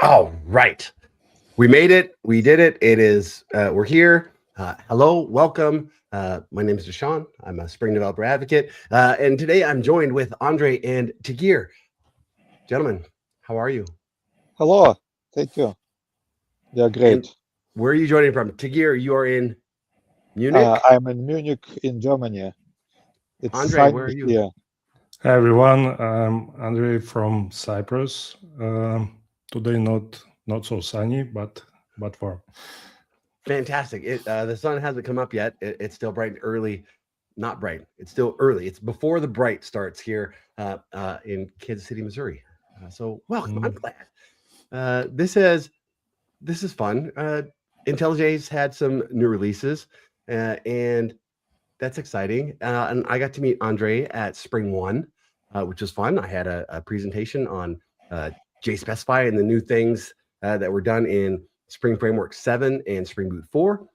All right. We made it. We did it. It is, we're here. Hello, welcome. My name is Deshaun. I'm a Spring Developer Advocate. And today I'm joined with Andrei and Tagir. Gentlemen, how are you? Hello. Thank you. We are great. And where are you joining from? Tagir, you are in Munich? I'm in Munich, in Germany. It's Andrei, where are sunny you? here. Hi everyone, I'm Andrei from Cyprus. Today not so sunny, but warm. Fantastic. The sun hasn't come up yet. It's still bright and early. Not bright. It's still early. It's before the bright starts here in Kansas City, Missouri. So welcome. I'm glad. This is fun. IntelliJ's had some new releases, and that's exciting. And I got to meet Andrei at Spring One, which was fun. I had a presentation on JSpecify and the new things that were done in Spring Framework 7 and Spring Boot 4.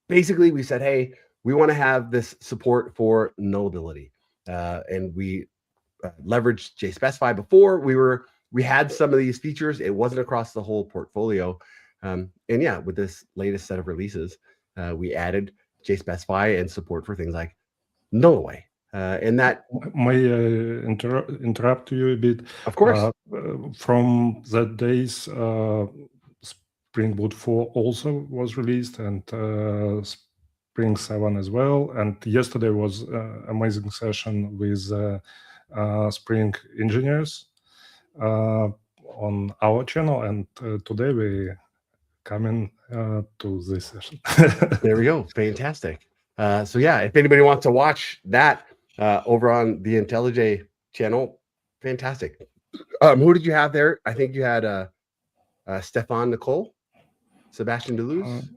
Basically, we said, hey, we want to have this support for nullability. And we leveraged JSpecify before. We had some of these features. It wasn't across the whole portfolio. And yeah, with this latest set of releases, we added JSpecify and support for things like nullaway. And that may interrupt you a bit. Of course. From that days, Spring Boot 4 also was released, and Spring 7 as well. And yesterday was an amazing session with Spring engineers on our channel, and today we coming to this session. There we go. Fantastic. So yeah, if anybody wants to watch that over on the IntelliJ channel, fantastic. Who did you have there? I think you had Stefan Nicole, Sebastian Deleuze.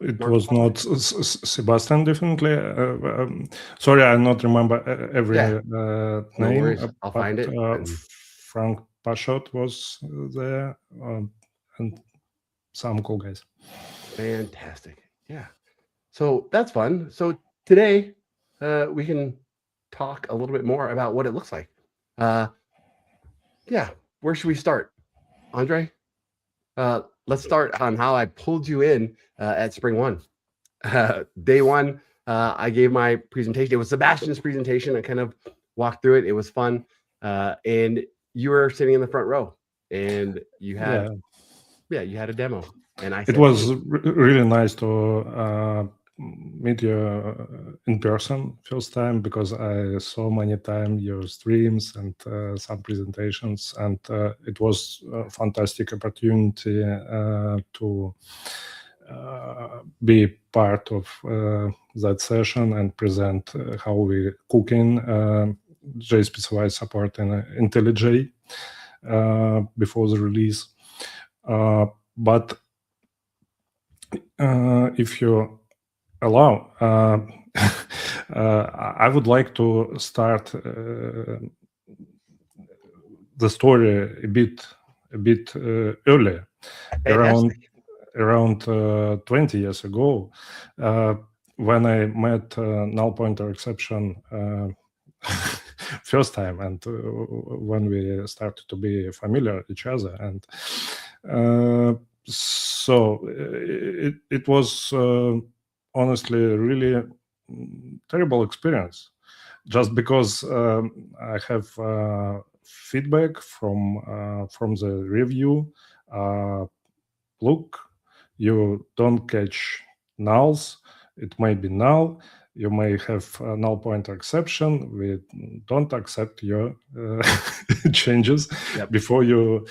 It was not Sebastian, definitely. Sorry, I not remember every name. No worries. I'll find it. Frank Pashot was there, and some cool guys. Fantastic. Yeah. So that's fun. So today we can talk a little bit more about what it looks like. Yeah. Where should we start? Andrei? Let's start on how I pulled you in at Spring One. Day one, I gave my presentation. It was Sebastian's presentation. I kind of walked through it. It was fun. And you were sitting in the front row, and you had, you had a demo. And I said, it was really nice to meet you in person first time, because I saw many times your streams and some presentations, and it was a fantastic opportunity to be part of that session and present how we cooking JSpecify support in IntelliJ before the release. But if you allow, I would like to start the story a bit earlier, around 20 years ago, when I met null pointer exception first time, and when we started to be familiar each other, and so it was honestly a really terrible experience, just because I have feedback from the review. Look, you don't catch nulls. It may be null. You may have a null pointer exception. We don't accept your changes before you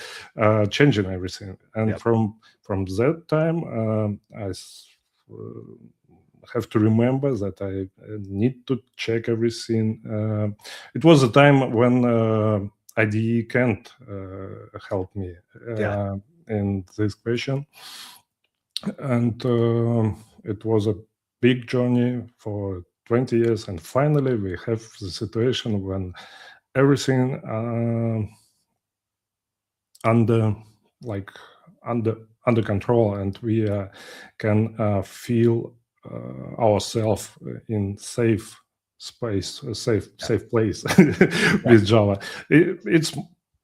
changing everything. And from that time, I have to remember that I need to check everything. It was a time when IDE can't help me in this question. And it was a big journey for 20 years, and finally we have the situation when everything under control, and we can feel ourselves in safe space, safe place with Java. It's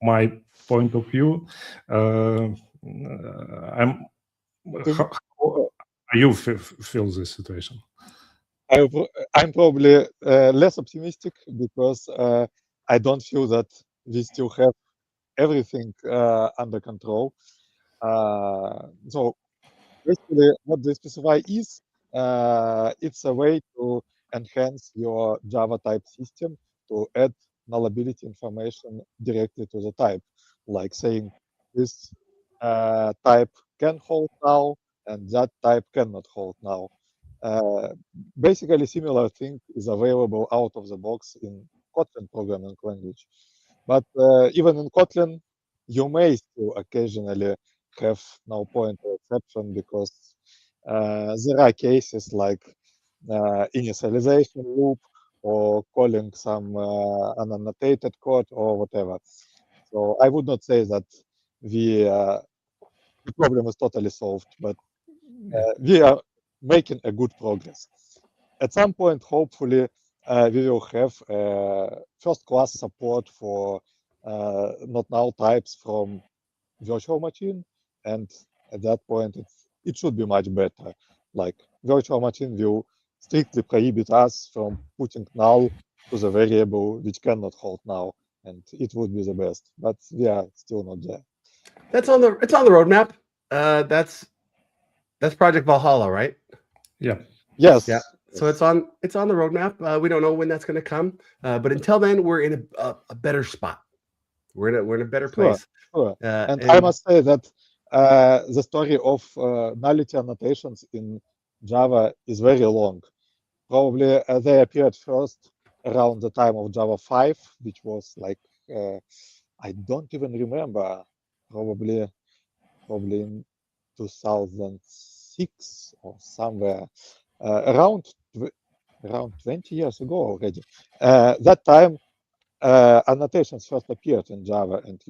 my point of view, how you feel this situation? I'm probably less optimistic because I don't feel that we still have everything under control. So basically, what JSpecify is, it's a way to enhance your Java type system to add nullability information directly to the type, like saying this type can hold null and that type cannot hold null. Basically, similar thing is available out of the box in Kotlin programming language. But even in Kotlin, you may still occasionally have null pointer exception because there are cases like initialization loop or calling some unannotated code or whatever. So I would not say that the problem is totally solved, but we are making a good progress. At some point, hopefully, we will have first-class support for not null types from virtual machine, and at that point, it should be much better. Like virtual machine will strictly prohibit us from putting null to the variable which cannot hold null, and it would be the best. But we are still not there. It's on the roadmap. That's Project Valhalla, right? Yeah. Yes. Yeah. So it's on the roadmap. We don't know when that's going to come, but until then, we're in a better spot. We're in a better place. Sure. And I must say that the story of nullity annotations in Java is very long. Probably they appeared first around the time of Java 5, which was like I don't even remember. Probably in 2006 or somewhere around 20 years ago already. That time annotations first appeared in Java, and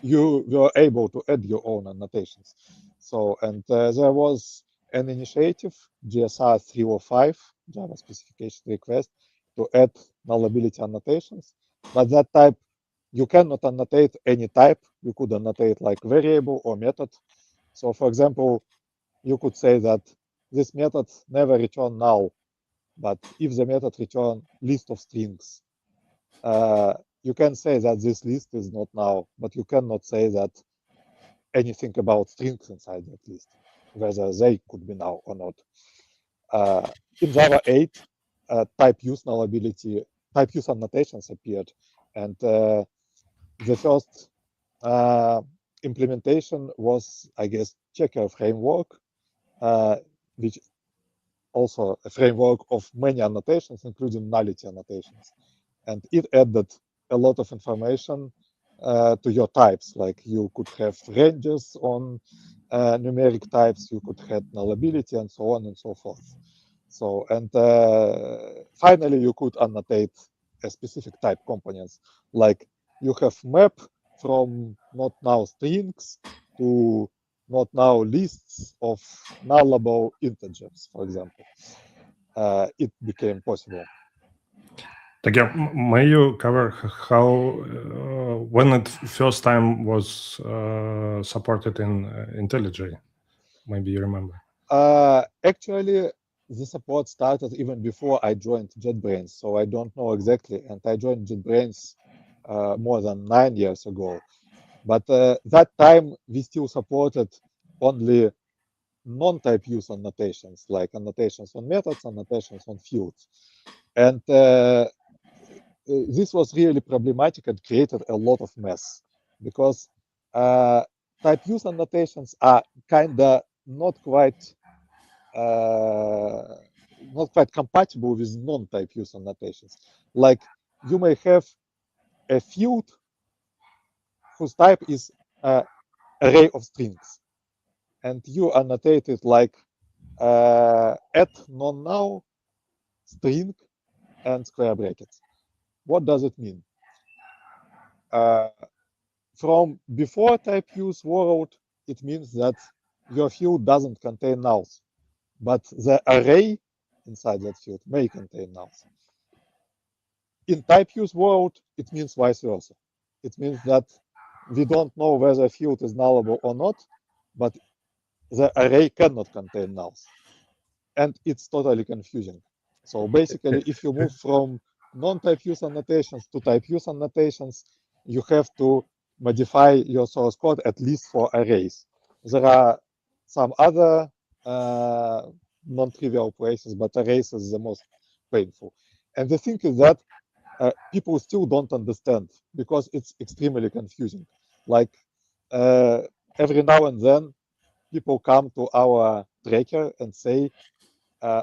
you were able to add your own annotations. So, and there was an initiative, GSR 305, Java specification request, to add nullability annotations. But that type, you cannot annotate any type. You could annotate like variable or method. So, for example, you could say that this method never return null, but if the method return list of strings, you can say that this list is not null, but you cannot say that anything about strings inside that list, whether they could be null or not. In Java 8, type use nullability, type use annotations appeared, and the first implementation was, I guess, checker framework, which also a framework of many annotations, including nullity annotations. And it added a lot of information to your types, like you could have ranges on numeric types, you could have nullability, and so on and so forth. So, and finally, you could annotate a specific type components, like you have map from not now strings to not now lists of nullable integers, for example. It became possible. Tagir, may you cover how, when it first time was supported in IntelliJ? Maybe you remember. Actually, the support started even before I joined JetBrains, so I don't know exactly. And I joined JetBrains more than 9 years ago. But that time, we still supported only non-type use annotations, like annotations on methods, annotations on fields. And this was really problematic and created a lot of mess, because type use annotations are kind of not quite compatible with non-type use annotations. Like you may have a field whose type is array of strings, and you annotate it like at non-null string and square brackets. What does it mean? From before type use world, it means that your field doesn't contain nulls, but the array inside that field may contain nulls. In type use world, it means vice versa. It means that we don't know whether a field is nullable or not, but the array cannot contain nulls. And it's totally confusing. So basically, if you move from non-type use annotations to type use annotations, you have to modify your source code at least for arrays. There are some other non-trivial places, but arrays is the most painful. And the thing is that people still don't understand because it's extremely confusing. Like every now and then, people come to our tracker and say,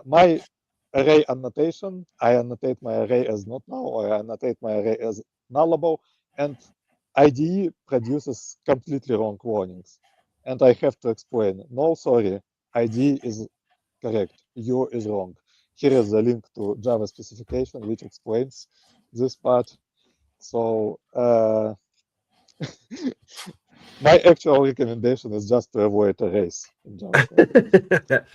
my array annotation, I annotate my array as not null, or I annotate my array as nullable, and IDE produces completely wrong warnings. And I have to explain, no, sorry, IDE is correct, U is wrong. Here is the link to Java specification, which explains this part. So my actual recommendation is just to avoid arrays in Java code.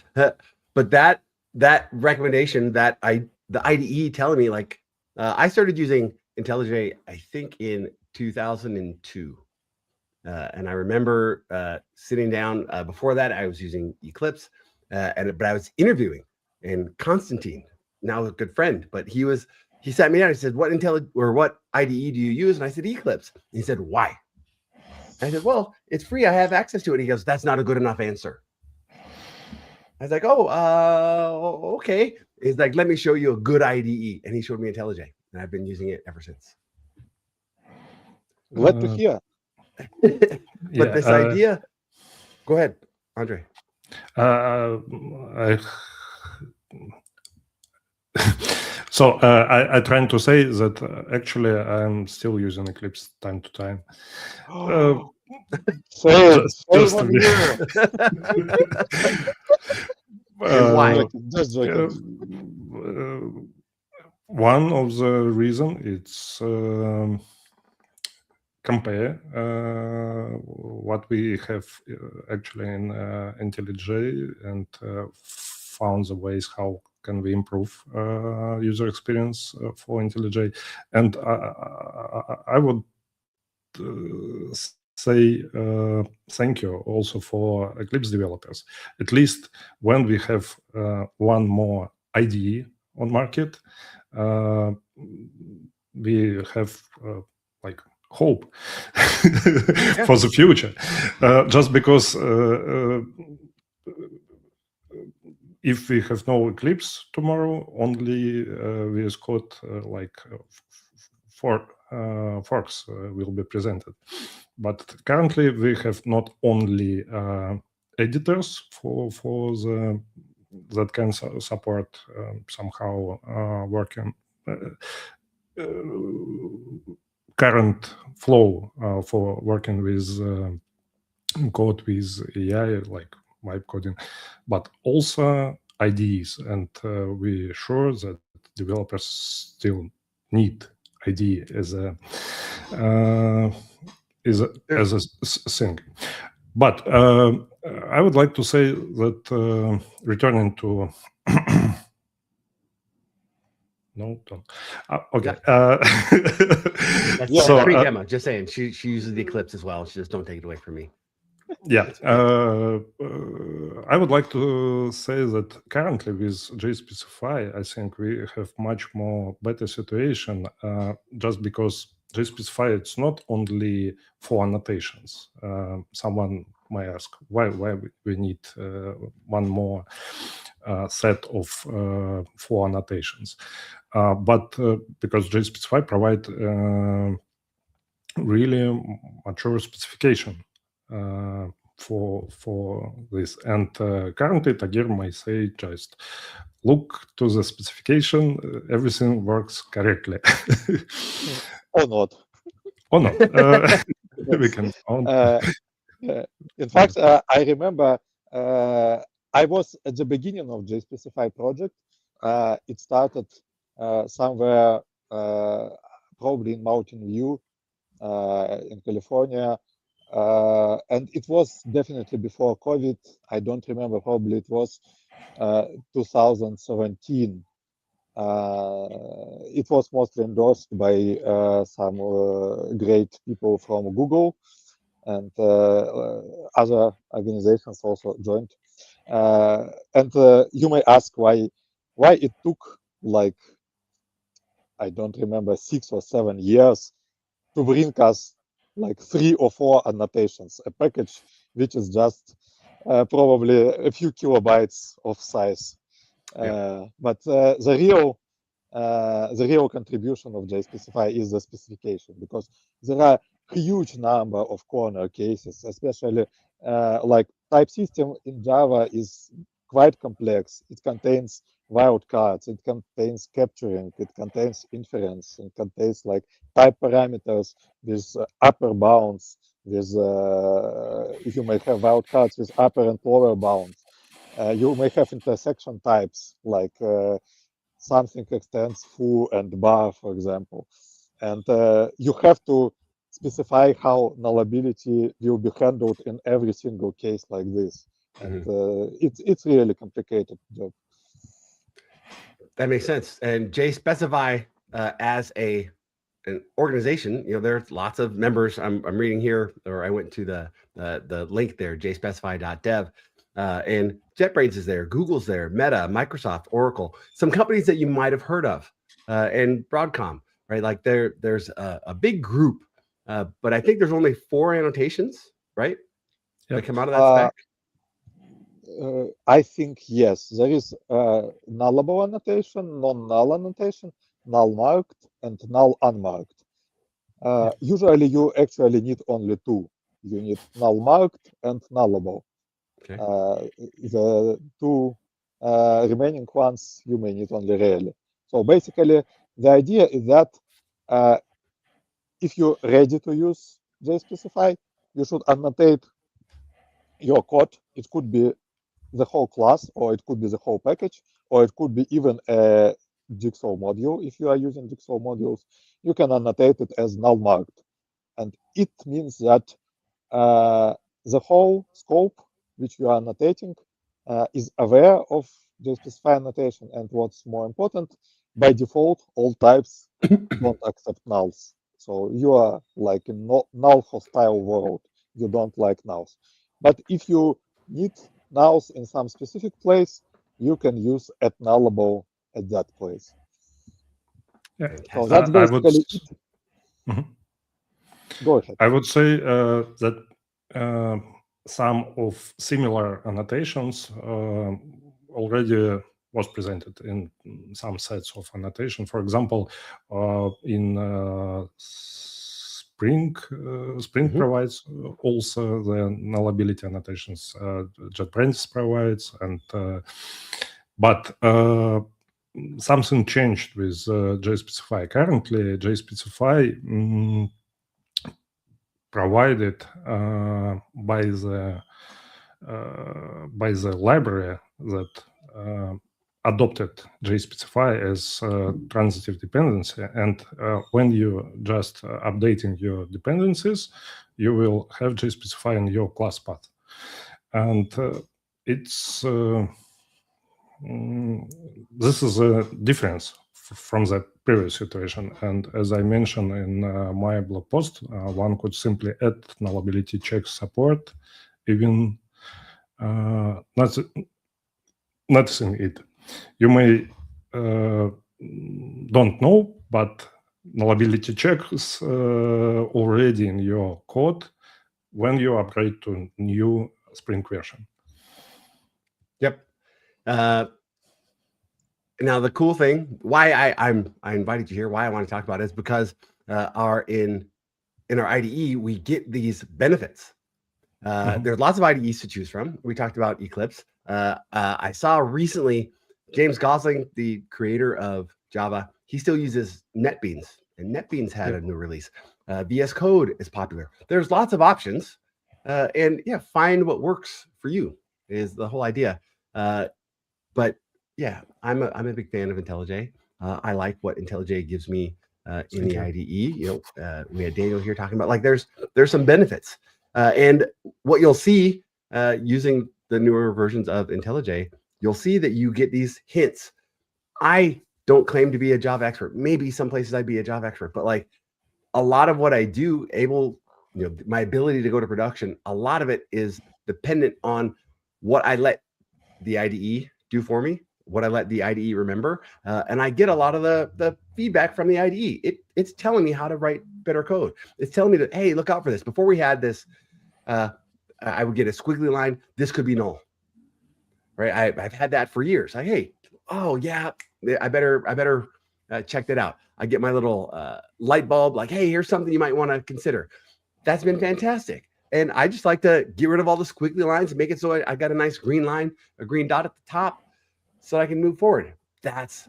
But that recommendation, the IDE telling me, like, I started using IntelliJ, I think in 2002. And I remember sitting down. Before that, I was using Eclipse, but I was interviewing, and Constantine, now a good friend, but he sat me down. He said, "What IDE do you use?" And I said, "Eclipse." And he said, "Why?" I said, "Well, it's free. I have access to it." He goes, "That's not a good enough answer." I was like, "Oh, okay." He's like, "Let me show you a good IDE," and he showed me IntelliJ, and I've been using it ever since. Glad to hear. But this idea, go ahead, Andrei. So I trying to say that actually I'm still using Eclipse time to time. Just on you. Why? Just joking. One of the reason it's compare what we have actually in IntelliJ and found the ways how can we improve user experience for IntelliJ. And I would say thank you also for Eclipse developers. At least when we have one more IDE on market, we have like hope for the future. Just because if we have no Eclipse tomorrow, only VS Code forks will be presented. But currently we have not only editors for that can support somehow working current flow for working with code with AI, like vibe coding, but also IDEs. And we're sure that developers still need IDE as a thing. But I would like to say that returning to no, don't. Okay. That's free demo. Just saying, she uses the Eclipse as well. She just don't take it away from me. Yeah, I would like to say that currently with JSpecify, I think we have much more better situation just because JSpecify it's not only for annotations. Someone might ask why we need one more set of for annotations, but because JSpecify provide really mature specification for this. And currently, Tagir might say just look to the specification, everything works correctly. Or not. Or not. We can. In fact, I remember I was at the beginning of JSpecify project. It started somewhere probably in Mountain View in California. And it was definitely before COVID. I don't remember, probably it was 2017. It was mostly endorsed by some great people from Google. and other organizations also joined. And you may ask why it took like, I don't remember, 6 or 7 years to bring us like 3 or 4 annotations, a package which is just probably a few kilobytes of size. But the real contribution of JSpecify is the specification, because there are huge number of corner cases, especially like type system in Java is quite complex. It contains wildcards, it contains capturing, it contains inference, it contains like type parameters with upper bounds, with you may have wildcards with upper and lower bounds. You may have intersection types like something extends foo and bar, for example. And you have to specify how nullability will be handled in every single case like this. And it's really complicated job. That makes sense. And JSpecify as an organization, there's lots of members. I'm reading here, or I went to the link there, jspecify.dev, and JetBrains is there, Google's there, Meta, Microsoft, Oracle, some companies that you might have heard of, and Broadcom, right? Like there's a big group, but I think there's only 4 annotations, right? That come out of that spec. I think yes, there is nullable annotation, non-null annotation, null marked, and null unmarked. Usually you actually need only 2. You need null marked and nullable. Okay. The 2 remaining ones you may need only rarely. So basically the idea is that if you're ready to use JSpecify, you should annotate your code. It could be the whole class, or it could be the whole package, or it could be even a Jigsaw module. If you are using Jigsaw modules, you can annotate it as null marked. And it means that the whole scope which you are annotating is aware of JSpecify annotation. And what's more important, by default, all types don't accept nulls. So you are like in null hostile world. You don't like nulls. But if you need nulls in some specific place, you can use @nullable at that place. Yeah. So that's basically it. Go ahead. I would say that some of similar annotations already was presented in some sets of annotation. For example, in Spring provides also the nullability annotations. JetBrains provides, and but something changed with JSpecify. Currently, JSpecify provided by the library that adopted JSpecify as transitive dependency, and when you just updating your dependencies, you will have JSpecify in your class path, and it's this is a difference from the previous situation. And as I mentioned in my blog post, one could simply add nullability check support, even noticing it. You may don't know, but nullability check is already in your code when you upgrade to new Spring version. Yep. Now the cool thing, why I invited you here, why I want to talk about it is because in our IDE we get these benefits. There's lots of IDEs to choose from. We talked about Eclipse. I saw recently James Gosling, the creator of Java, he still uses NetBeans, and NetBeans had a new release. VS Code is popular. There's lots of options, and yeah, find what works for you is the whole idea. But yeah, I'm a big fan of IntelliJ. I like what IntelliJ gives me in the IDE. We had Daniel here talking about like there's some benefits, and what you'll see using the newer versions of IntelliJ, you'll see that you get these hints. I don't claim to be a Java expert. Maybe some places I'd be a Java expert, but like a lot of what I do my ability to go to production, a lot of it is dependent on what I let the IDE do for me, what I let the IDE remember, and I get a lot of the feedback from the IDE. It's telling me how to write better code. It's telling me that, hey, look out for this. Before we had this, I would get a squiggly line. This could be null, right? I've had that for years. Like, hey, oh yeah, I better check that out. I get my little light bulb, like, hey, here's something you might want to consider. That's been fantastic. And I just like to get rid of all the squiggly lines and make it so I got a nice green line, a green dot at the top, so I can move forward. That's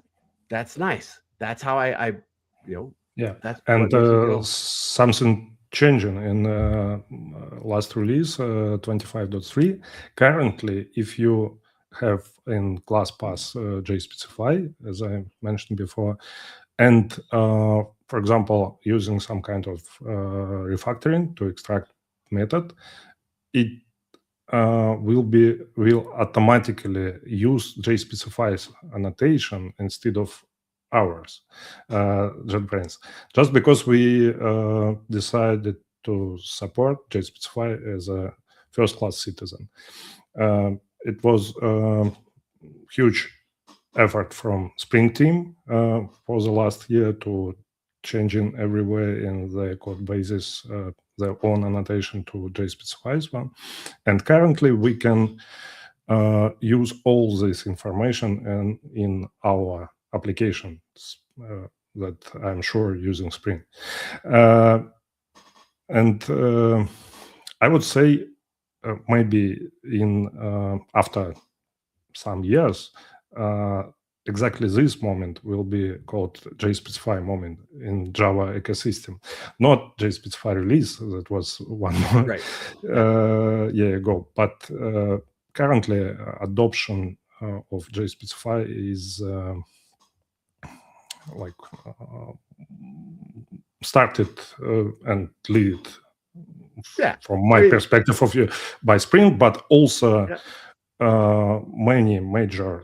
nice. That's how I that's and something changing in last release 25.3. Currently, if you have in ClassPass JSpecify, as I mentioned before, and for example, using some kind of refactoring to extract method, it will automatically use JSpecify's annotation instead of ours, JetBrains, just because we decided to support JSpecify as a first-class citizen. It was a huge effort from Spring team for the last year to changing everywhere in the code bases their own annotation to JSpecify's one. And currently we can use all this information in our applications that I'm sure using Spring. And I would say maybe after some years, exactly this moment will be called JSpecify moment in Java ecosystem, not JSpecify release. That was 1 more year ago. But currently, adoption of JSpecify is started and lead from my perspective of view by Spring, but also many major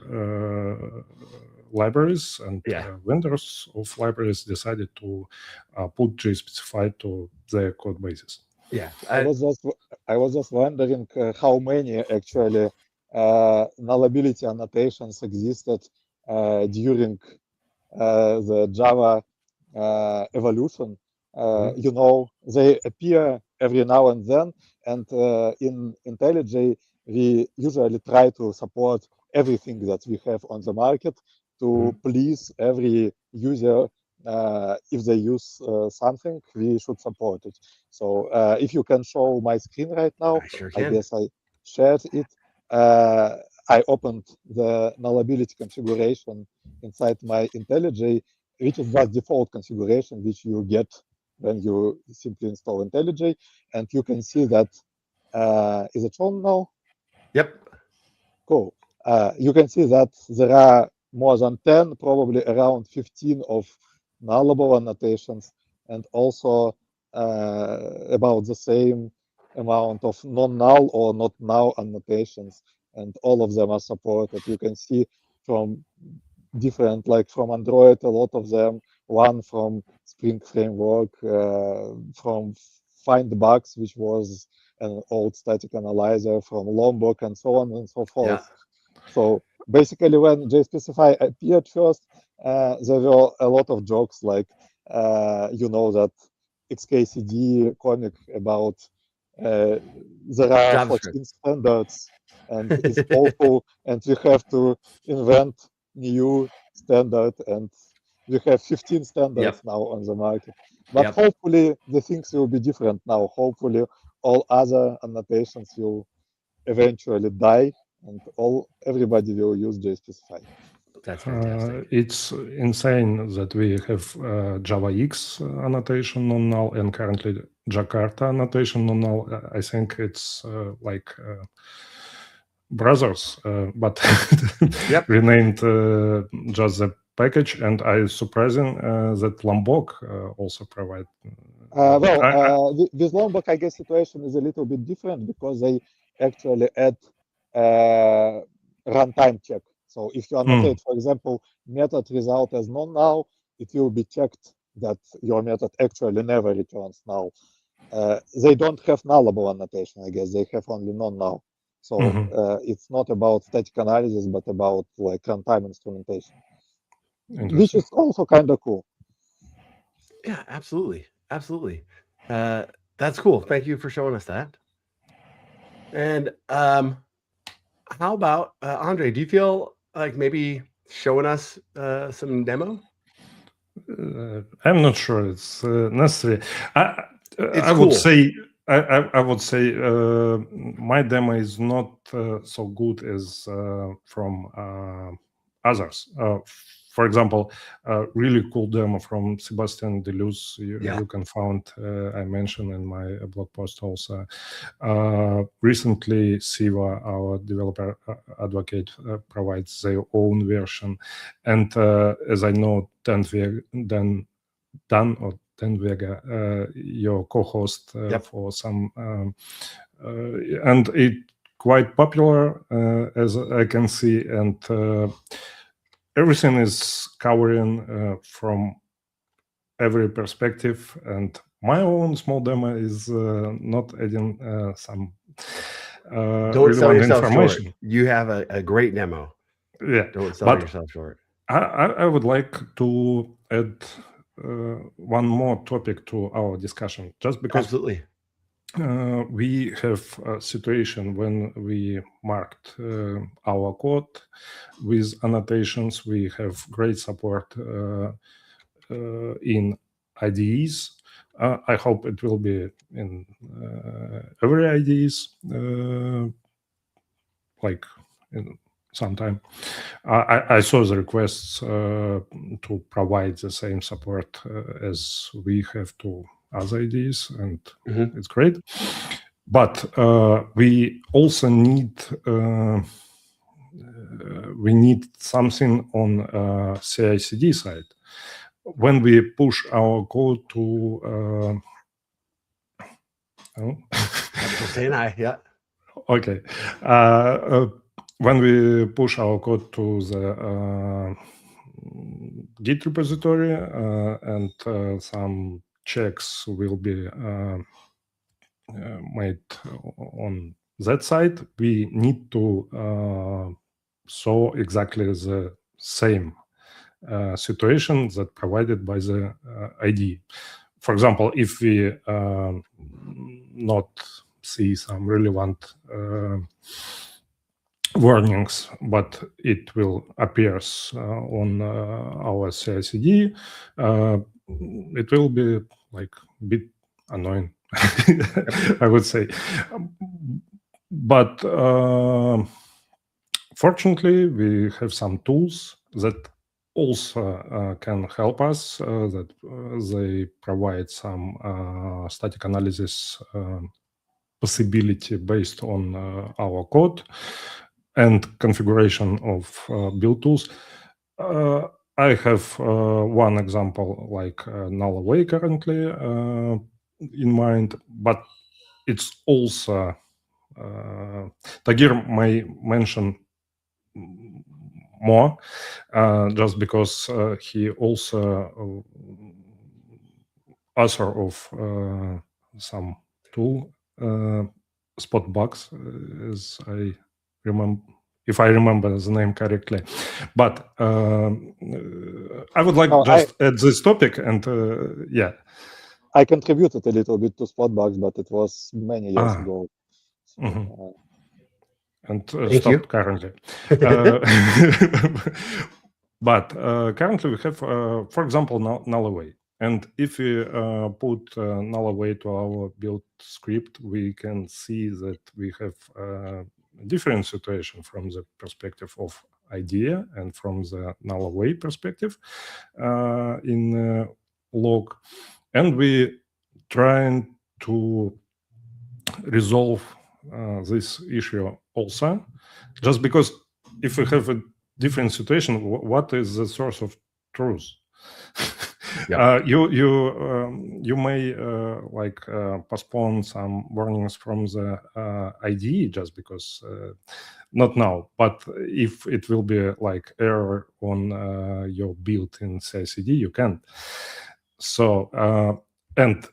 libraries and vendors of libraries decided to put JSpecify to their code bases. I was just wondering how many actually nullability annotations existed during the Java evolution. They appear every now and then, and in IntelliJ we usually try to support everything that we have on the market to please every user. If they use something, we should support it. So if you can show my screen right now, I guess I shared it. I opened the nullability configuration inside my IntelliJ, which is just default configuration which you get when you simply install IntelliJ, and you can see that. Is it shown now? Yep. Cool. You can see that there are more than 10, probably around 15 of nullable annotations, and also about the same amount of non-null or not null annotations, and all of them are supported. You can see from different, like from Android, a lot of them, one from Spring Framework, from Find Bugs, which was an old static analyzer, from Lombok, and so on and so forth. So basically, when JSpecify appeared first, there were a lot of jokes like, that XKCD comic about there are 14 standards and it's awful, and we have to invent new standard, and we have 15 standards now on the market. But hopefully the things will be different now. Hopefully all other annotations will eventually die, and everybody will use JSpecify. That's fantastic. It's insane that we have Java X annotation non-null and currently Jakarta annotation non-null. I think it's like brothers, but renamed just the package. And I surprising that Lombok also provide. With Lombok, I guess situation is a little bit different because they actually add runtime check. So if you annotate, for example, method result as non-null, it will be checked that your method actually never returns null. they don't have nullable annotation, I guess. They have only non-null. So it's not about static analysis, but about like runtime instrumentation, which is also kind of cool. Yeah, absolutely. Absolutely. That's cool. Thank you for showing us that. And how about Andrei? Do you feel like maybe showing us some demo? I'm not sure it's necessary. I cool. would say I would say my demo is not so good as from others. For example, a really cool demo from Sebastian Deleuze you can find. I mentioned in my blog post also. Recently, Siva, our developer advocate, provides their own version, and as I know, Dan or Dan Vega, your co-host for some, and it quite popular as I can see, and everything is covering from every perspective, and my own small demo is not adding some Don't sell relevant yourself information. short. You have a great demo. Yeah, don't sell yourself short. I would like to add one more topic to our discussion, just because absolutely we have a situation when we marked our code with annotations. We have great support in IDEs. I hope it will be in every IDEs, like in some time. I saw the requests to provide the same support as we have to other IDEs, and it's great. But we also need something on CI/CD side. When we push our code to okay, when we push our code to the Git repository and some checks will be made on that side, we need to show exactly the same situation that provided by the ID. For example, if we not see some relevant warnings, but it will appears on our CI/CD, it will be like a bit annoying, I would say. But fortunately, we have some tools that also can help us, that they provide some static analysis possibility based on our code and configuration of build tools. I have one example like Nullability currently in mind, but it's also Tagir may mention more, just because he also author of some tool, spot bugs, as I remember, if I remember the name correctly. But I would like just add this topic, and yeah. I contributed a little bit to spot bugs, but it was many years ago. So, and stopped currently. But currently we have, for example, Nullability. And if we put Nullability to our build script, we can see that we have a different situation from the perspective of IDEA and from the Nullability perspective in log. And we trying to resolve this issue also, just because if we have a different situation, what is the source of truth? You may like postpone some warnings from the IDE just because not now, but if it will be like error on your build in CI/CD, you can. So and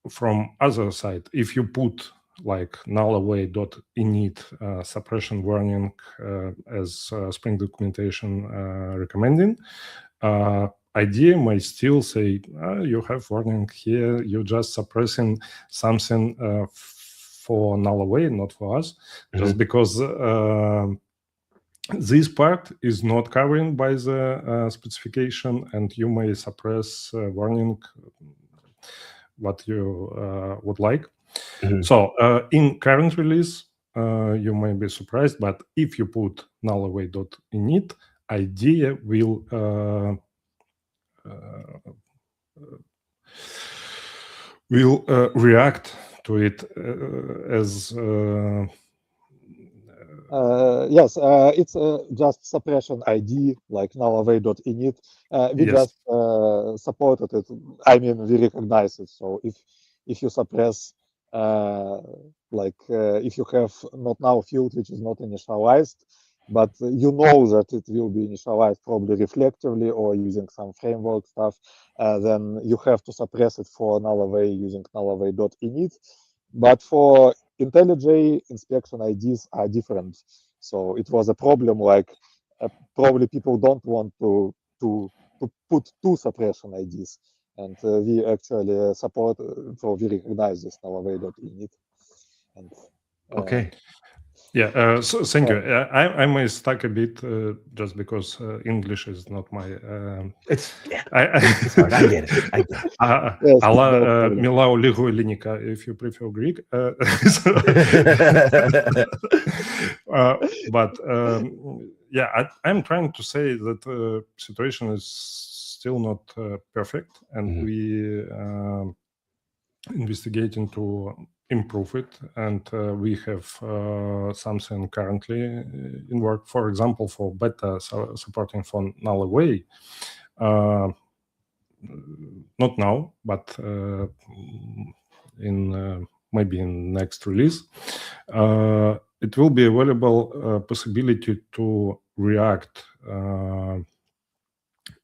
from other side, if you put like null away dot init suppression warning as Spring documentation recommending, IDEA may still say you have warning here, you're just suppressing something for null away, not for us, just because this part is not covered by the specification, and you may suppress warning what you would like. So in current release, you may be surprised, but if you put null away dot init, IDEA will react to it as yes, it's just suppression ID, like nullaway.init. We just supported it. I mean, we recognize it. So if you suppress, if you have not now field which is not initialized, but you know that it will be initialized probably reflectively or using some framework stuff, then you have to suppress it for nullaway using nullaway.init. But for IntelliJ inspection IDs are different. So it was a problem, like probably people don't want to put two suppression IDs. And we actually support, so we recognize this nullaway.init. And okay. Yeah, so thank you. I may stuck a bit just because English is not my. It's hard. I get it. I get it. Ala Milau Ligu Linika, if you prefer Greek. But yeah, I'm trying to say that the situation is still not perfect, and we investigating to improve it, and we have something currently in work, for example, for beta supporting for null away. Not now, but in maybe in next release, it will be available possibility to react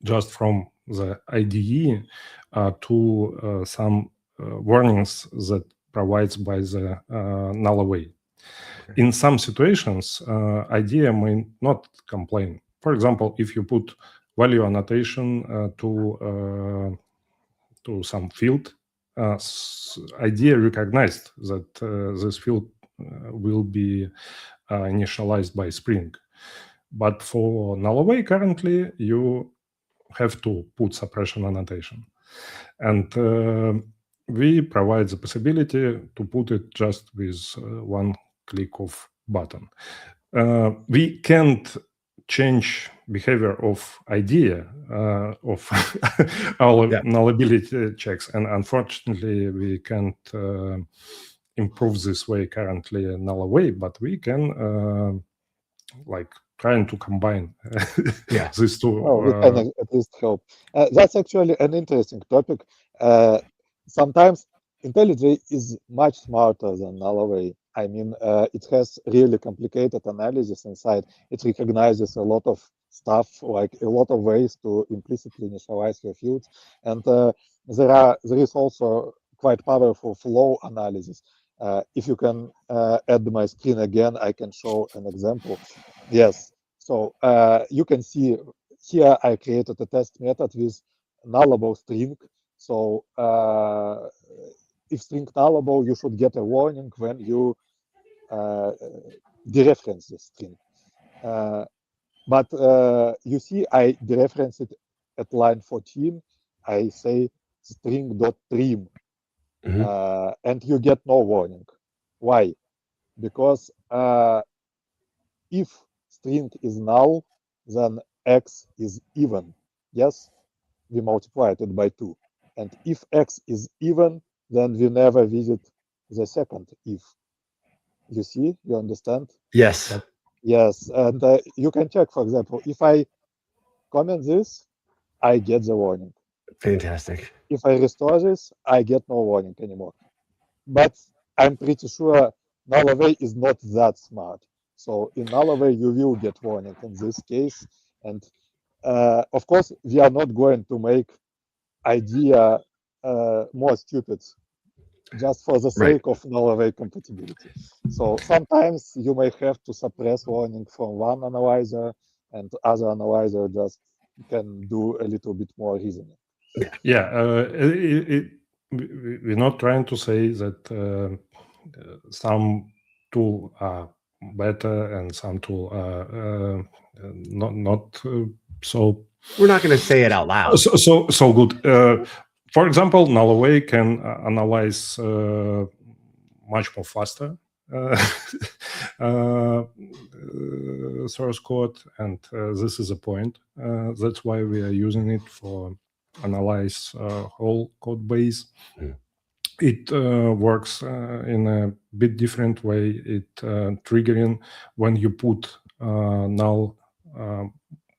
just from the IDE to some warnings that provides by the null away. In some situations, IDEA may not complain. For example, if you put value annotation to some field, IDEA recognized that this field will be initialized by Spring. But for null away, currently, you have to put suppression annotation. And we provide the possibility to put it just with one click of button. We can't change behavior of IDEA of our nullability checks, and unfortunately we can't improve this way currently null away, but we can like trying to combine these two. We can at least help. That's actually an interesting topic. Sometimes IntelliJ is much smarter than nullaway. I mean, it has really complicated analysis inside. It recognizes a lot of stuff, like a lot of ways to implicitly initialize your fields. And there is also quite powerful flow analysis. If you can add my screen again, I can show an example. Yes. So you can see here I created a test method with nullable string. So if string nullable, you should get a warning when you dereference the string. But you see, I dereference it at line 14. I say string.trim, and you get no warning. Why? Because if string is null, then x is even. Yes, we multiplied it by 2. And if x is even, then we never visit the second if. You see, you understand? Yes. Yes, and you can check, for example, if I comment this, I get the warning. Fantastic. If I restore this, I get no warning anymore. But I'm pretty sure nullaway is not that smart. So in nullaway, you will get warning in this case. And of course, we are not going to make IDEA more stupid. just for the Right. sake of null-away compatibility. So sometimes you may have to suppress learning from one analyzer, and other analyzer just can do a little bit more reasoning. Yeah, we're not trying to say that some tool are better and some tool are not so. We're not going to say it out loud. So good. For example, null-away can analyze much more faster source code, and this is a point. That's why we are using it for analyze whole code base. It works in a bit different way. It triggering when you put null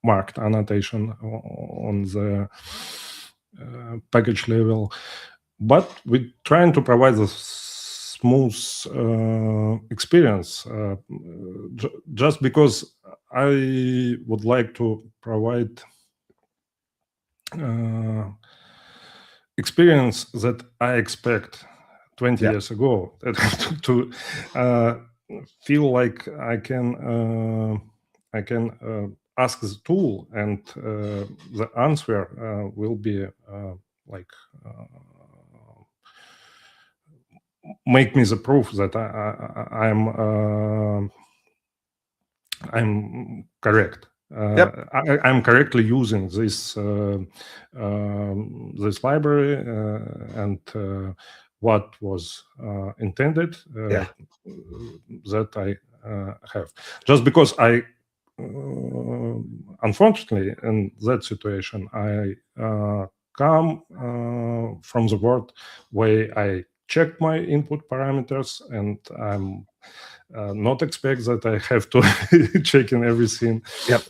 marked annotation on the package level, but we're trying to provide a smooth experience. Just because I would like to provide experience that I expect 20 years ago, to feel like I can ask the tool and the answer will be like make me the proof that I'm correct. I'm correctly using this this library and what was intended that I have. Just because I unfortunately in that situation I come from the world where I check my input parameters and I'm not expect that I have to check in everything. Yep.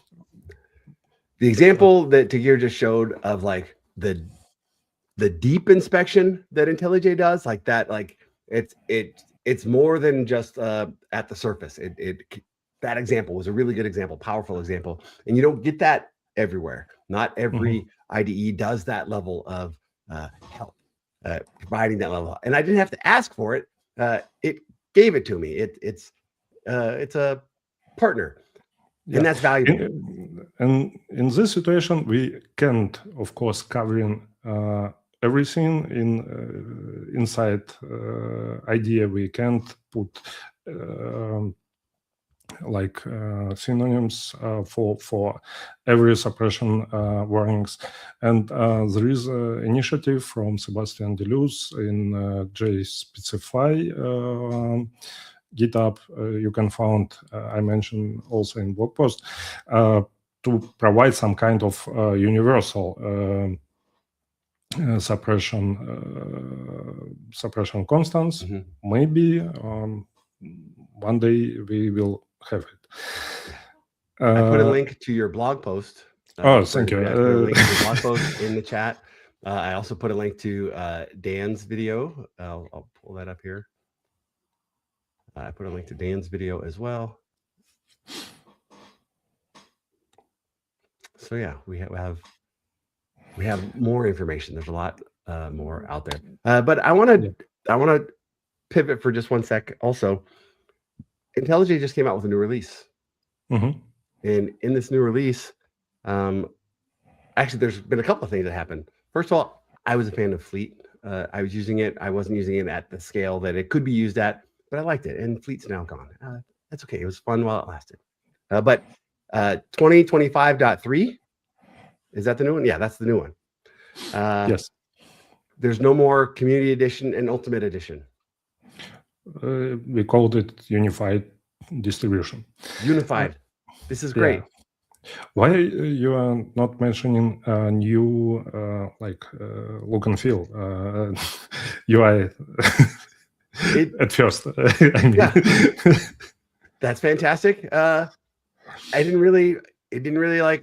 The example that Tagir just showed of like the deep inspection that IntelliJ does, like that, like it's more than just at the surface. That example was a really good example, powerful example, and you don't get that everywhere. Not every IDE does that level of help, providing that level. And I didn't have to ask for it. It gave it to me. It's a partner. And that's valuable. And in this situation, we can't, of course, covering everything inside IDEA. We can't put like synonyms for every suppression warnings. And there is an initiative from Sebastian Deleuze in JSpecify GitHub. You can find, I mentioned also in blog post, to provide some kind of universal suppression constants. Maybe one day we will have it. I put a link to your blog post. Thank you. I put a link to your blog post in the chat. I also put a link to Dan's video. I'll pull that up here. I put a link to Dan's video as well. So yeah, we have more information. There's a lot more out there. But I want to pivot for just one sec. Also, IntelliJ just came out with a new release. And in this new release, actually, there's been a couple of things that happened. First of all, I was a fan of Fleet. I was using it. I wasn't using it at the scale that it could be used at, but I liked it. And Fleet's now gone. That's okay. It was fun while it lasted. But 2025.3, is that the new one? Yeah, that's the new one. Yes. There's no more Community Edition and Ultimate Edition. We called it Unified Distribution. Unified. This is great. Yeah. Why you are not mentioning a new like look and feel UI at first? I mean. Yeah. That's fantastic. It didn't really like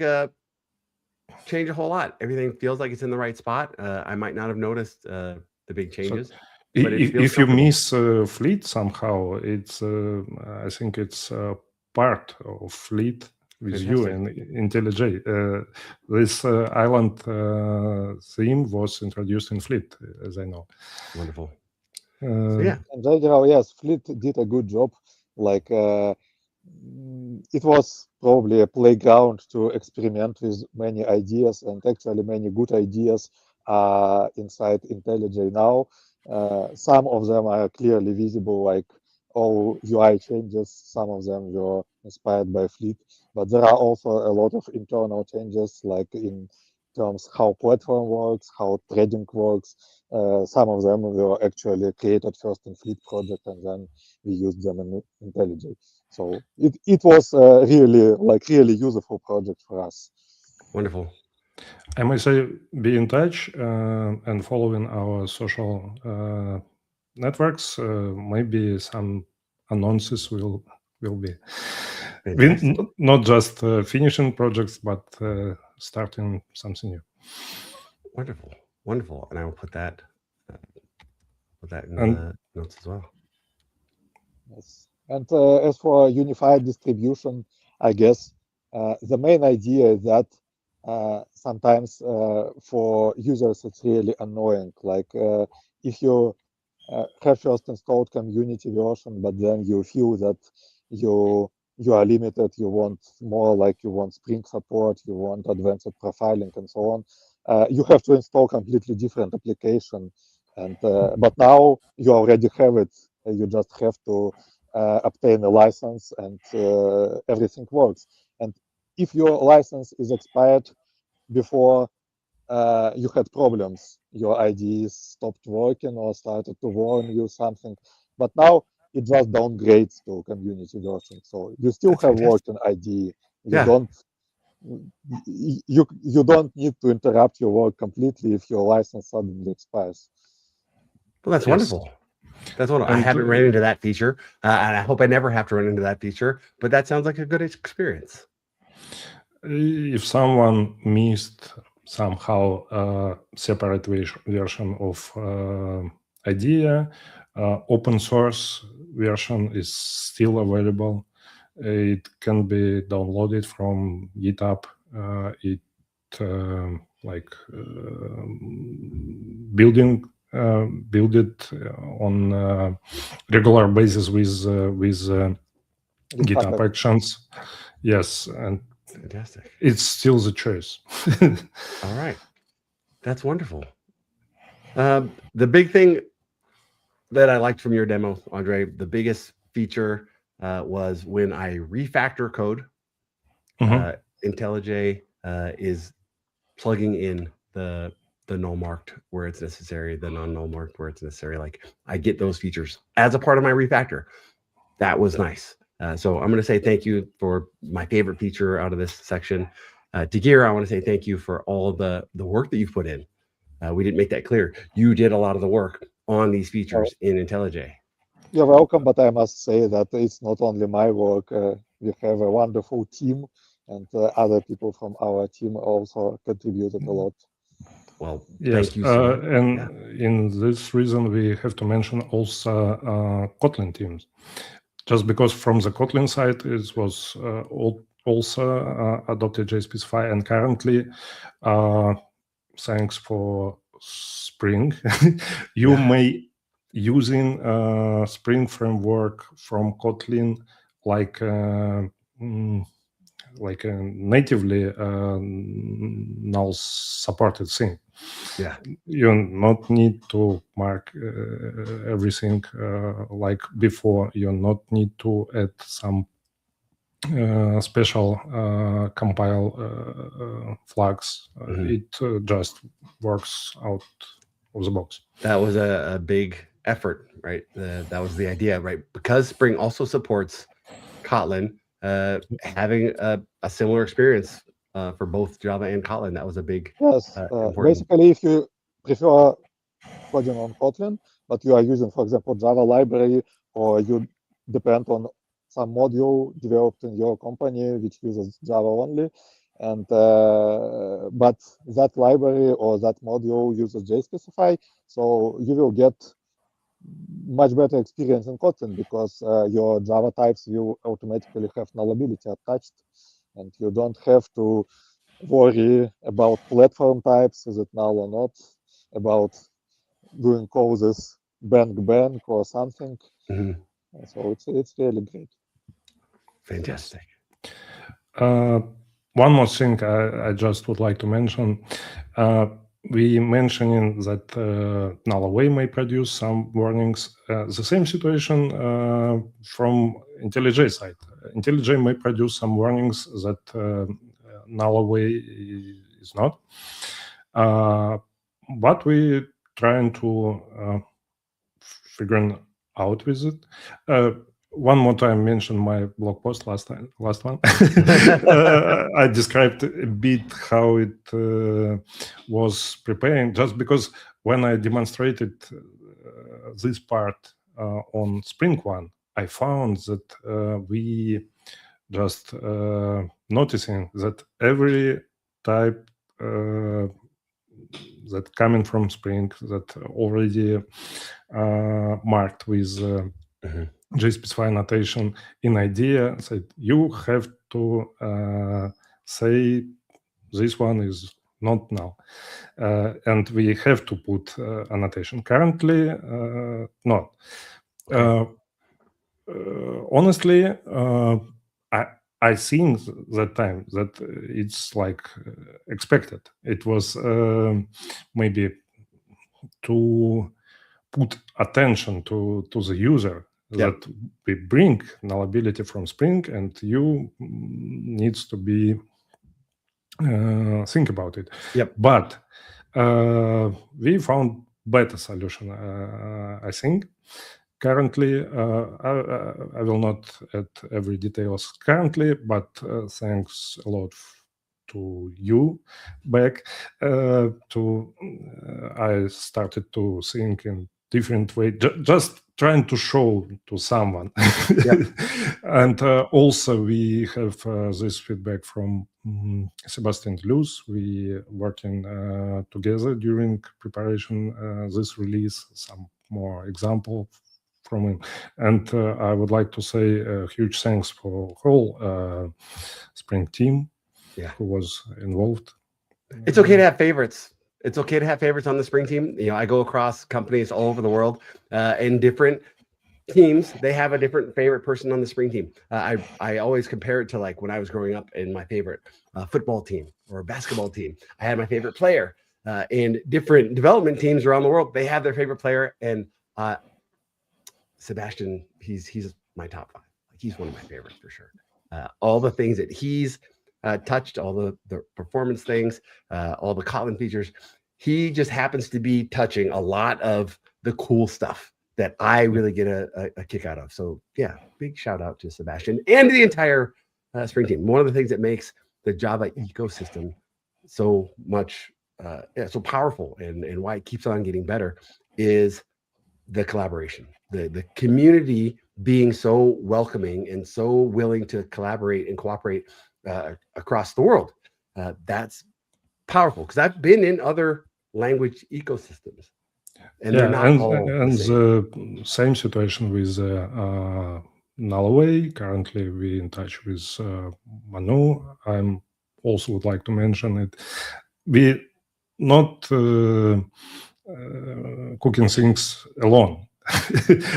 change a whole lot. Everything feels like it's in the right spot. I might not have noticed the big changes. But if you miss Fleet somehow, it's I think it's part of Fleet with you and IntelliJ. This island theme was introduced in Fleet, as I know. Wonderful. So yeah, In general, yes, Fleet did a good job. Like it was probably a playground to experiment with many ideas, and actually many good ideas are inside IntelliJ now. Some of them are clearly visible, like all UI changes. Some of them were inspired by Fleet, but there are also a lot of internal changes, like in terms how platform works, how trading works. Some of them were actually created first in Fleet project, and then we used them in IntelliJ. So it was really useful project for us. wonderful. I may say, be in touch and following our social networks. Maybe some annonces will be. Not just finishing projects, but starting something new. Wonderful, wonderful, and I will put that in the notes as well. Yes. And as for unified distribution, I guess the main idea is that sometimes for users it's really annoying. Like if you have first installed community version, but then you feel that you are limited, you want more, like you want Spring support, you want advanced profiling and so on. You have to install completely different application. And but now you already have it. You just have to obtain a license, and everything works. And if your license is expired before you had problems, your IDE stopped working or started to warn you something, but now it just downgrades to community version. So you still That's have fantastic. working IDE. Yeah. You don't need to interrupt your work completely if your license suddenly expires. Well, that's Yes. wonderful. That's wonderful. I haven't ran into that feature, and I hope I never have to run into that feature. But that sounds like a good experience. If someone missed somehow a separate version of IDEA, open source version is still available. It can be downloaded from GitHub. Build it on regular basis with GitHub Actions. Yes, and fantastic. It's still the choice. All right, that's wonderful. The big thing that I liked from your demo, Andrei, the biggest feature was when I refactor code. IntelliJ is plugging in the null marked where it's necessary, the non-null marked where it's necessary. Like I get those features as a part of my refactor. That was nice. So I'm going to say thank you for my favorite feature out of this section. Tagir, I want to say thank you for all the work that you've put in. We didn't make that clear. You did a lot of the work on these features in IntelliJ. You're welcome, but I must say that it's not only my work. We have a wonderful team, and other people from our team also contributed a lot. Well, yes, thank you so much. And in this reason, we have to mention also Kotlin teams. Just because from the Kotlin side, it was also adopted JSpecify, and currently, thanks for Spring, you may using Spring framework from Kotlin like a natively null supported thing. Yeah, you not need to mark everything like before. You not need to add some special compile flags. It just works out of the box. That was a big effort, right? That was the idea, right? Because Spring also supports Kotlin, having a similar experience for both Java and Kotlin. That was a big, yes. Basically, if you prefer coding on Kotlin, but you are using, for example, Java library, or you depend on some module developed in your company which uses Java only, and but that library or that module uses JSpecify, so you will get much better experience in Kotlin because your Java types will automatically have nullability attached, and you don't have to worry about platform types, is it null or not, about doing causes bank or something. Mhm. So it's really great. Fantastic. One more thing I just would like to mention. We mentioning that null may produce some warnings. The same situation from IntelliJ side. IntelliJ may produce some warnings that null is not. But we trying to figuring out with it. One more time, mention my blog post last one. I described a bit how it was preparing, just because when I demonstrated this part on Spring One, I found that we just noticing that every type that coming from Spring that already marked with JSpecify notation in IDEA said you have to say this one is not null, and we have to put annotation. Currently, not. Okay. Honestly, I think that time that it's like expected. It was maybe to put attention to the user that we bring nullability from Spring, and you needs to be think about it. Yep. But we found better solution, I think. Currently, I will not add every details currently, but thanks a lot to you back I started to think in different way, just trying to show to someone. And also we have this feedback from Sebastian Luz. We working together during preparation this release, some more example from him. And I would like to say a huge thanks for whole Spring team who was involved. It's okay to have favorites. It's okay to have favorites on the Spring team. You know, I go across companies all over the world in different teams. They have a different favorite person on the Spring team. I always compare it to like when I was growing up in my favorite football team or basketball team. I had my favorite player. In different development teams around the world, they have their favorite player. And Sebastian, he's my top 5. Like, he's one of my favorites for sure. All the things that he's touched, all the performance things, all the Kotlin features, he just happens to be touching a lot of the cool stuff that I really get a kick out of. So yeah, big shout out to Sebastian and the entire Spring team. One of the things that makes the Java ecosystem so much, so powerful and why it keeps on getting better is the collaboration, the community being so welcoming and so willing to collaborate and cooperate across the world. That's powerful because I've been in other language ecosystems, and they're not all the same situation with Nullaway. Currently, we're in touch with Manu. I'm also would like to mention it. We not cooking things alone.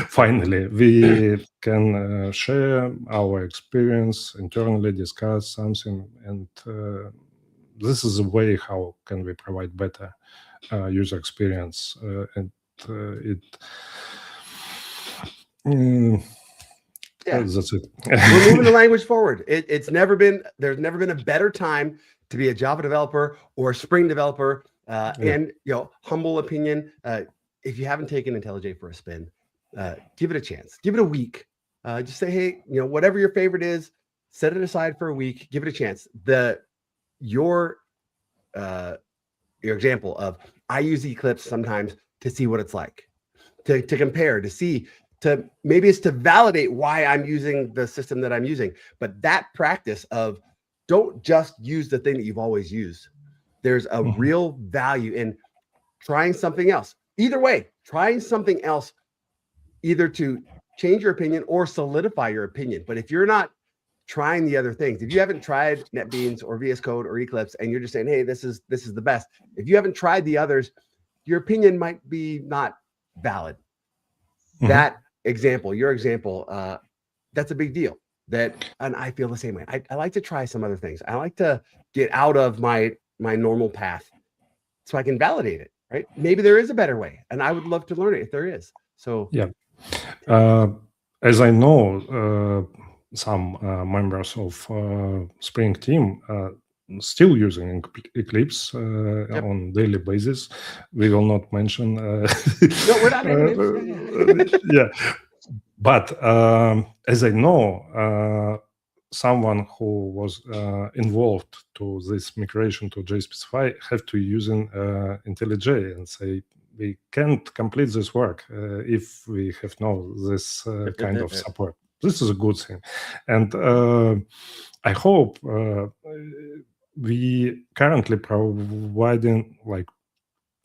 Finally, we can share our experience internally, discuss something, and this is a way how can we provide better user experience, and that's it. We're moving the language forward. There's never been a better time to be a Java developer or a Spring developer. And humble opinion, if you haven't taken IntelliJ for a spin, give it a chance. Give it a week. Just say, hey, whatever your favorite is, set it aside for a week. Give it a chance. Your example of I use Eclipse sometimes to see what it's like, to compare, to see, maybe it's to validate why I'm using the system that I'm using. But that practice of don't just use the thing that you've always used. There's a real value in trying something else. Either way, trying something else, either to change your opinion or solidify your opinion. But if you're not trying the other things, if you haven't tried NetBeans or VS Code or Eclipse, and you're just saying, hey, this is the best. If you haven't tried the others, your opinion might be not valid. that example, your example, that's a big deal. And I feel the same way. I like to try some other things. I like to get out of my normal path so I can validate it, right? Maybe there is a better way, and I would love to learn it if there is. So yeah, as I know, some members of Spring team still using Eclipse on daily basis. We will not mention. No, we're not naming yeah, but as I know, someone who was involved to this migration to JSpecify have to using IntelliJ and say we can't complete this work if we have no this kind of support. This is a good thing, and I hope we currently providing like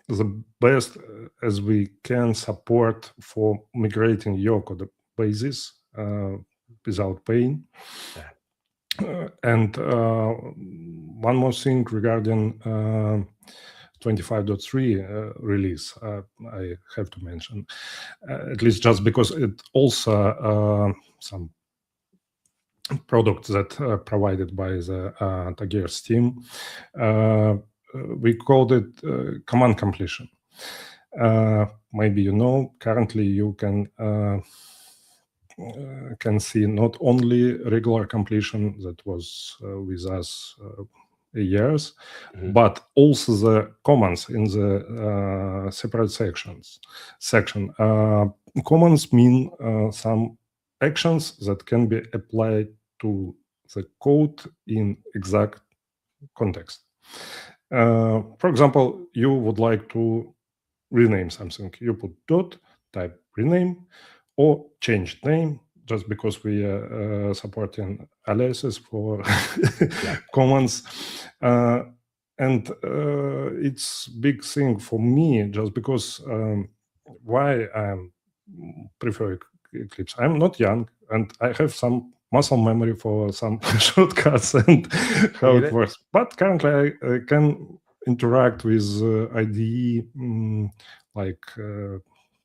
the best as we can support for migrating your code bases without pain. And one more thing regarding 25.3 release, I have to mention, at least just because it also some products that are provided by the Tagir's team. We called it command completion. Maybe you know, currently you can see not only regular completion that was with us years, but also the commands in the separate section. Commands mean some actions that can be applied to the code in exact context. For example, you would like to rename something. You put dot, type rename, or change name, just because we are supporting aliases for commands. And it's big thing for me, just because why I prefer Eclipse. I'm not young, and I have some muscle memory for some shortcuts and how it works. But currently, I can interact with IDE like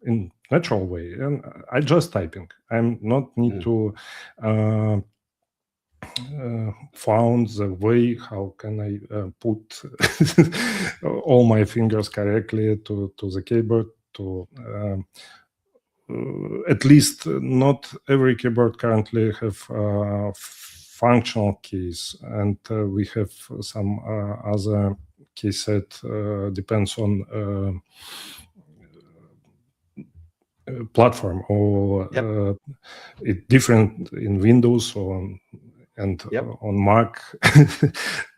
in natural way, and I just typing. I'm not need to found the way how can I put all my fingers correctly to the keyboard to at least not every keyboard currently have functional keys, and we have some other key set depends on platform, or it different in Windows and on Mac.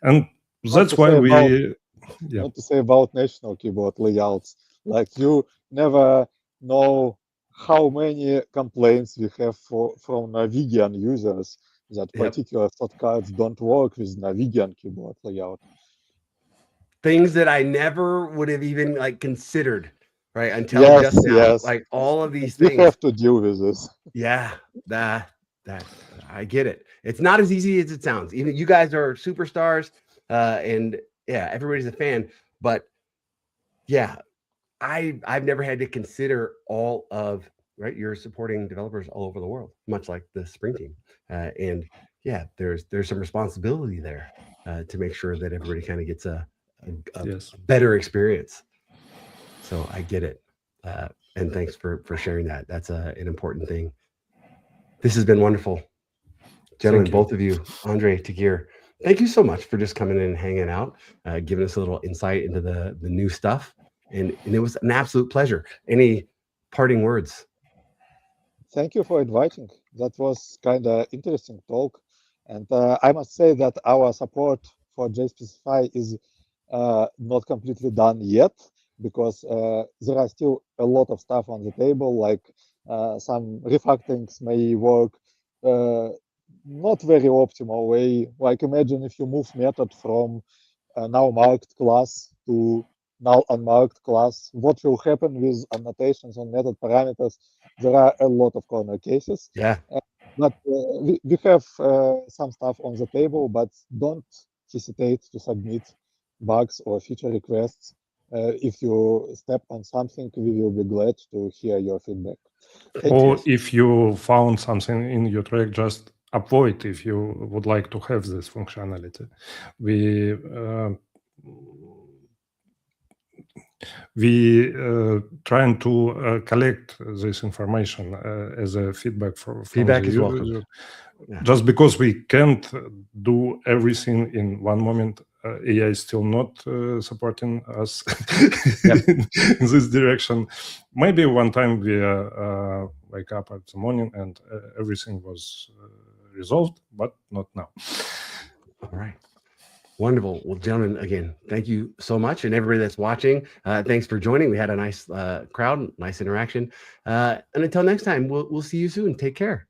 And that's why we not to say about national keyboard layouts, like you never know how many complaints we have from Norwegian users that particular shortcuts don't work with Norwegian keyboard layout. Things that I never would have even like considered, right? Until just now, like all of these things. You have to deal with this. Yeah, that I get it. It's not as easy as it sounds. Even you guys are superstars, and yeah, everybody's a fan. But yeah, I've never had to consider all of You're supporting developers all over the world, much like the Spring team, and yeah, there's some responsibility there to make sure that everybody kind of gets a better experience. So I get it, and thanks for sharing that. That's an important thing. This has been wonderful, gentlemen, both of you, Andrei, Tagir. Thank you so much for just coming in and hanging out, giving us a little insight into the new stuff, and it was an absolute pleasure. Any parting words? Thank you for inviting. That was kind of interesting talk, and I must say that our support for JSpecify is not completely done yet, because there are still a lot of stuff on the table, like some refactorings may work not very optimal way. Like imagine if you move method from now marked class to null unmarked class, what will happen with annotations on method parameters? There are a lot of corner cases. Yeah. But we have some stuff on the table, but don't hesitate to submit bugs or feature requests. If you step on something, we will be glad to hear your feedback. Thank Or you. if you found something in your track, just avoid if you would like to have this functionality. We trying to collect this information as a feedback from Feedback the is welcome. user. Yeah. Just because we can't do everything in one moment, AI is still not supporting us in this direction. Maybe one time we wake up at the morning and everything was resolved, but not now. All right. Wonderful. Well, gentlemen, again, thank you so much. And everybody that's watching, thanks for joining. We had a nice crowd, nice interaction. And until next time, we'll see you soon. Take care.